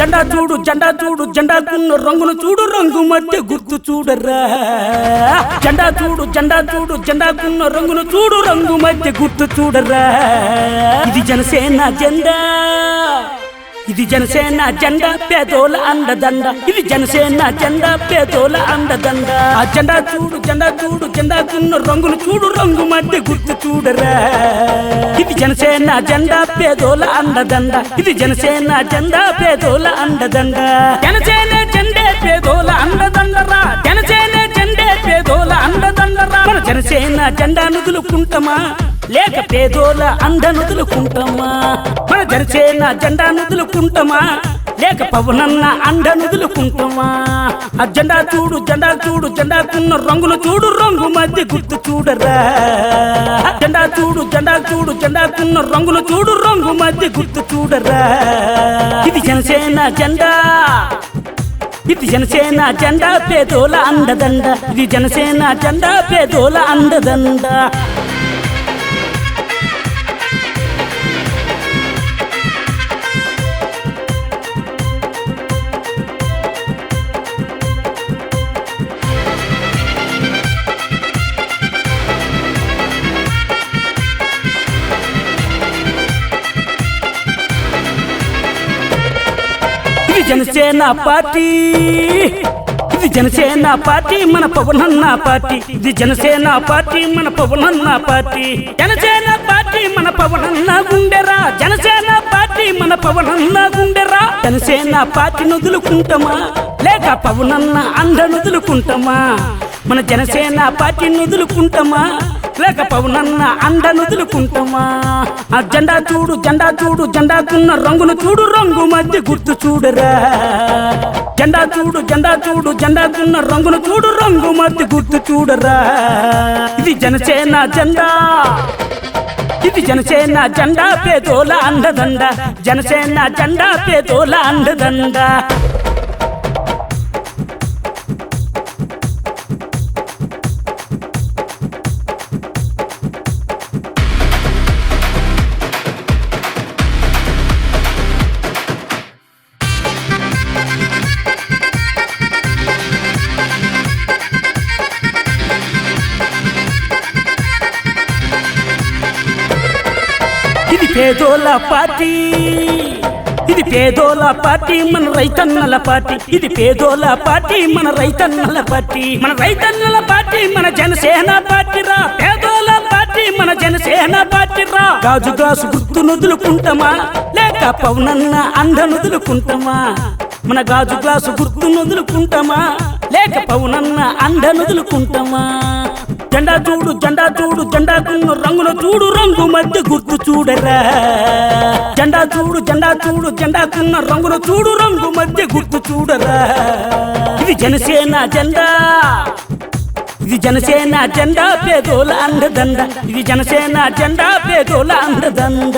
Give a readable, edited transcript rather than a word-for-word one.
జెండా చూడు జెండాకున్న రంగును చూడు రంగు మధ్య గుర్తు చూడరా జెండా చూడు జెండాకున్న రంగును చూడు రంగు మధ్య గుర్తు చూడరా ఇది జనసేన జెండా ఇది జనసేన జెండా పేదోల అండదండ ఇది జనసేన జెండా పేదోల అండదండ ఆ జెండా చూడు జెండాకున్న రంగును చూడు రంగు మధ్య గుర్తు చూడరా ఇది జనసేన జెండా పేదోల అండదండ ఇది జనసేన జెండా పేదోల అండదండ జనసేన జెండే పేదోల అండదండరా జనసేన జెండే పేదోల అండదండరా మన జనసేన జెండా నుదులుకుంటామా లేక పేదోల అండ నుదులుకుంటామా మన జనసేన జెండా నుదులుకుంటామా లేక పవనన్న అండ నుదులుకుంటామా ఆ జెండా చూడు జెండాకున్న రంగును చూడు రంగు మధ్య గుర్తు చూడరా జెండా చూడు జెండాకున్న రంగును చూడు రంగు మధ్య గుర్తు చూడరా ఇది జనసేన జెండా ఇది జనసేన జెండా పేదోల అండదండ ఇది జనసేన జెండా పేదోల అండదండ జనసేన పార్టీ ఇది జనసేన పార్టీ మన పవనన్న పార్టీ ఇది జనసేన పార్టీ మన పవనన్న పార్టీ జనసేన పార్టీ మన పవనన్న గుండెరా జనసేన పార్టీ మన పవనన్న గుండెరా జనసేన పార్టీ నుదులుకుంటామా లేక పవనన్న అండ నుదులుకుంటామా మన జనసేన పార్టీ నుదులుకుంటామా లేక పవనన్న అండ నుదులుకుంటామా ఆ జెండా చూడు జెండాకున్న రంగును చూడు రంగు మధ్య గుర్తు చూడరా జెండా చూడు జెండాకున్న రంగును చూడు రంగు మధ్య గుర్తు చూడరా ఇది జనసేన జెండా ఇది జనసేన జెండా పేదోల అండదండ జనసేన జెండా పేదోల అండదండ ఇది పేదోల పార్టీ ఇది పేదోల పార్టీ మన రైతన్నల పార్టీ ఇది పేదోల పార్టీ మన రైతన్నల పార్టీ మన రైతన్నల పార్టీ మన జనసేన పార్టీ రా పేదోల పార్టీ మన జనసేన పార్టీ రా గాజు గ్లాసు గుర్తు నుదులుకుంటామా లేక పవనన్న అండ నుదులుకుంటామా మన గాజు గ్లాసు గుర్తు నుదులుకుంటామా లేక పవనన్న అండ నుదులుకుంటామా జెండా చూడు జెండాకున్న రంగును చూడు రంగు మధ్య గుర్తు చూడరా జెండా చూడు జెండాకున్న రంగును చూడు రంగు మధ్య గుర్తు చూడరా ఇది జనసేన జెండా ఇది జనసేన జెండా పేదోల అండదండ ఇది జనసేన జెండా పేదోల అండదండ